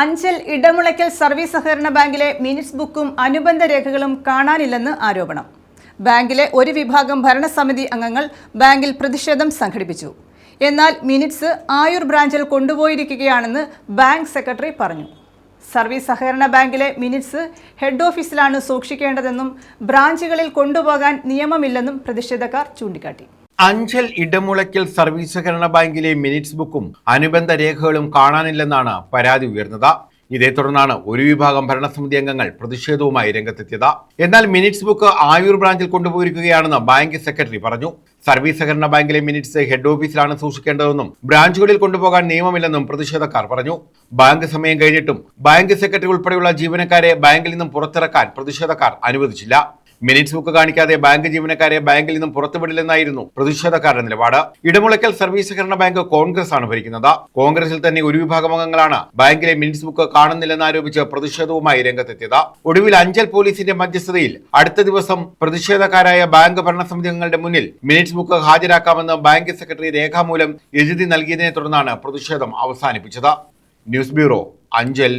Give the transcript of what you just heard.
Anchal Edamulakkal service സഹകരണ ബാങ്കിലെ minutes ബുക്കും അനുബന്ധ രേഖകളും കാണാനില്ലെന്ന് ആരോപണം. ബാങ്കിലെ ഒരു വിഭാഗം ഭരണസമിതി അംഗങ്ങൾ ബാങ്കിൽ പ്രതിഷേധം സംഘടിപ്പിച്ചു. എന്നാൽ മിനിറ്റ്സ് ആയൂർ ബ്രാഞ്ചിൽ കൊണ്ടുപോയിരിക്കുകയാണെന്ന് ബാങ്ക് സെക്രട്ടറി പറഞ്ഞു. സർവീസ് സഹകരണ ബാങ്കിലെ മിനിറ്റ്സ് ഹെഡ് ഓഫീസിലാണ് സൂക്ഷിക്കേണ്ടതെന്നും ബ്രാഞ്ചുകളിൽ കൊണ്ടുപോകാൻ നിയമമില്ലെന്നും പ്രതിഷേധക്കാർ ചൂണ്ടിക്കാട്ടി. അഞ്ചൽ ഇടമുളയ്ക്കൽ സർവീസ് സഹകരണ ബാങ്കിലെ മിനിറ്റ്സ് ബുക്കും അനുബന്ധ രേഖകളും കാണാനില്ലെന്നാണ് പരാതി ഉയർന്നത്. ഇതേ തുടർന്നാണ് ഒരു വിഭാഗം ഭരണസമിതി അംഗങ്ങൾ പ്രതിഷേധവുമായി രംഗത്തെത്തിയത്. എന്നാൽ മിനിറ്റ്സ് ബുക്ക് ആയൂർ ബ്രാഞ്ചിൽ കൊണ്ടുപോയിരിക്കുകയാണെന്ന് ബാങ്ക് സെക്രട്ടറി പറഞ്ഞു. സർവീസ് സഹകരണ ബാങ്കിലെ മിനിറ്റ്സ് ഹെഡ് ഓഫീസിലാണ് സൂക്ഷിക്കേണ്ടതെന്നും ബ്രാഞ്ചുകളിൽ കൊണ്ടുപോകാൻ നിയമമില്ലെന്നും പ്രതിഷേധക്കാർ പറഞ്ഞു. ബാങ്ക് സമയം കഴിഞ്ഞിട്ടും ബാങ്ക് സെക്രട്ടറി ഉൾപ്പെടെയുള്ള ജീവനക്കാരെ ബാങ്കിൽ നിന്നും പുറത്തിറക്കാൻ പ്രതിഷേധക്കാർ അനുവദിച്ചില്ല. മിനിറ്റ്സ് ബുക്ക് കാണിക്കാതെ ബാങ്ക് ജീവനക്കാരെ ബാങ്കിൽ നിന്നും പുറത്തുവിടില്ലെന്നായിരുന്നു പ്രതിഷേധക്കാരുടെ നിലപാട്. ഇടമുളയ്ക്കൽ സർവീസ് സഹകരണ ബാങ്ക് കോൺഗ്രസ് ആണ് ഭരിക്കുന്നത്. കോൺഗ്രസിൽ തന്നെ ഒരു വിഭാഗം അംഗങ്ങളാണ് ബാങ്കിലെ മിനിറ്റ്സ് ബുക്ക് കാണുന്നില്ലെന്നാരോപിച്ച് പ്രതിഷേധവുമായി രംഗത്തെത്തിയത്. ഒടുവിൽ അഞ്ചൽ പോലീസിന്റെ മധ്യസ്ഥതയിൽ അടുത്ത ദിവസം പ്രതിഷേധക്കാരായ ബാങ്ക് ഭരണസമിതി അംഗങ്ങളുടെ മുന്നിൽ മിനിറ്റ്സ് ബുക്ക് ഹാജരാക്കാമെന്ന് ബാങ്ക് സെക്രട്ടറി രേഖാമൂലം എഴുതി നൽകിയതിനെ തുടർന്നാണ് പ്രതിഷേധം അവസാനിപ്പിച്ചത്. News bureau, Anchal.